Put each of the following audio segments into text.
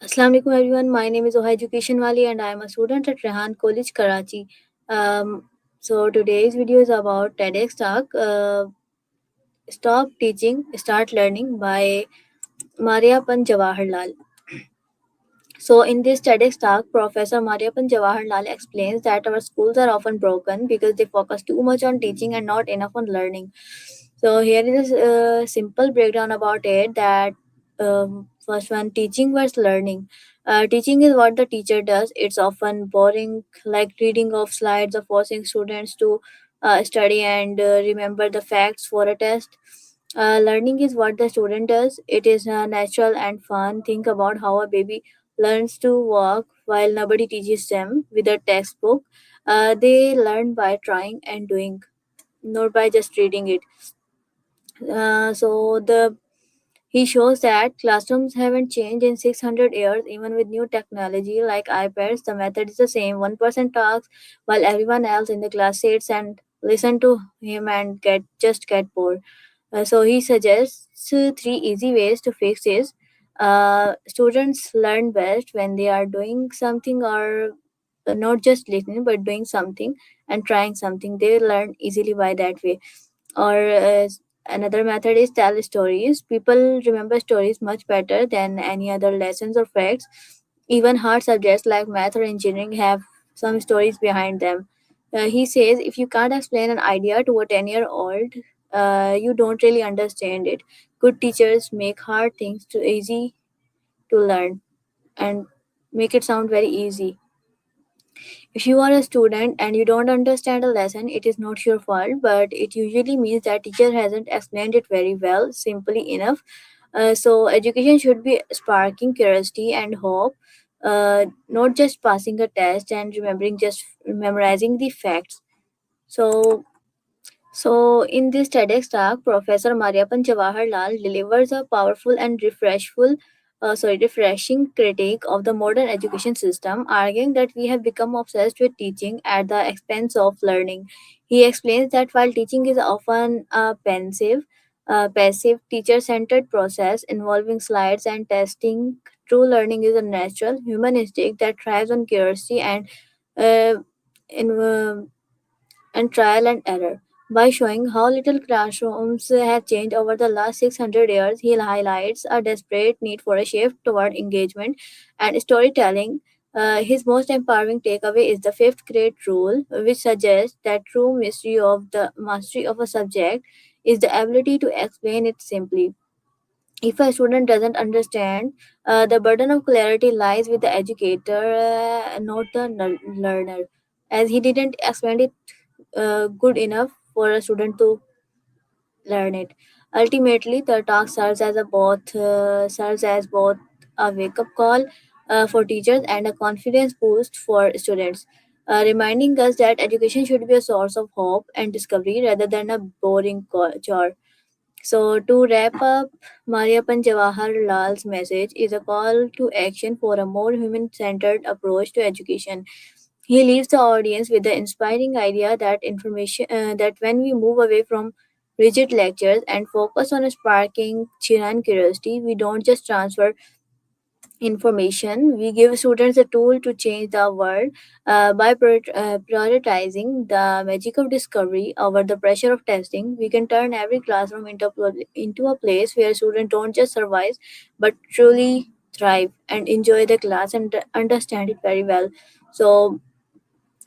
Assalamu alaikum everyone. My name is Oha Education Wali and I am a student at Rehan College, Karachi. Today's video is about TEDx Talk. Stop Teaching, Start Learning by Mariappan Jawaharlal. So, in this TEDx talk, Professor Mariappan Jawaharlal explains that our schools are often broken because they focus too much on teaching and not enough on learning. So, here is a simple breakdown about it that first one, teaching versus learning. Teaching is what the teacher does. It's often boring, like reading off slides or forcing students to study and remember the facts for a test. Learning is what the student does. It is natural and fun. Think about how a baby learns to walk while nobody teaches them with a textbook. They learn by trying and doing, not by just reading it. The he shows that classrooms haven't changed in 600 years, even with new technology like iPads. The method is the same. One person talks while everyone else in the class sits and listen to him and get bored. So he suggests three easy ways to fix this. Students learn best when they are doing something or not just listening but doing something and trying something. They learn easily by that way. Or another method is tell stories. People remember stories much better than any other lessons or facts. Even hard subjects like math or engineering have some stories behind them. He says if you can't explain an idea to a 10-year-old, you don't really understand it. Good teachers make hard things too easy to learn and make it sound very easy. If you are a student and you don't understand a lesson, it is not your fault, but it usually means that teacher hasn't explained it very well, simply enough. Education should be sparking curiosity and hope, not just passing a test and remembering just memorizing the facts. So, in this TEDx talk, Professor Mariappan Jawaharlal delivers a powerful and refreshing critique of the modern education system, arguing that we have become obsessed with teaching at the expense of learning. He explains that while teaching is often a passive, teacher-centered process involving slides and testing, true learning is a natural human instinct that thrives on curiosity uh, in, and trial and error. By showing how little classrooms have changed over the last 600 years, he highlights a desperate need for a shift toward engagement and storytelling. His most empowering takeaway is the fifth grade rule, which suggests that true mystery of the mastery of a subject is the ability to explain it simply. If a student doesn't understand, the burden of clarity lies with the educator, not the learner, as he didn't explain it good enough for a student to learn it. Ultimately, the talk serves as both a wake up call for teachers and a confidence boost for students, reminding us that education should be a source of hope and discovery rather than a boring chore. So, to wrap up, Mariappan Jawaharlal's message is a call to action for a more human centered approach to education. He leaves the audience with the inspiring idea that when we move away from rigid lectures and focus on sparking genuine curiosity, we don't just transfer information, we give students a tool to change the world by prioritizing the magic of discovery over the pressure of testing. We can turn every classroom into a place where students don't just survive but truly thrive and enjoy the class and understand it very well. So,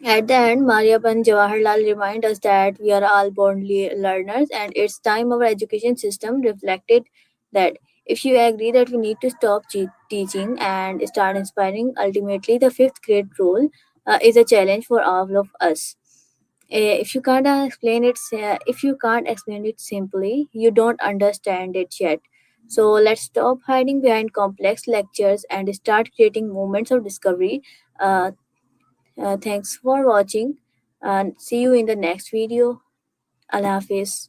at the end, Mariappan Jawaharlal remind us that we are all born learners, and it's time our education system reflected that. If you agree that we need to stop teaching and start inspiring, ultimately the fifth grade rule is a challenge for all of us. If you can't explain it simply, you don't understand it yet. So let's stop hiding behind complex lectures and start creating moments of discovery. Uh, Thanks for watching and see you in the next video. Allah Hafiz.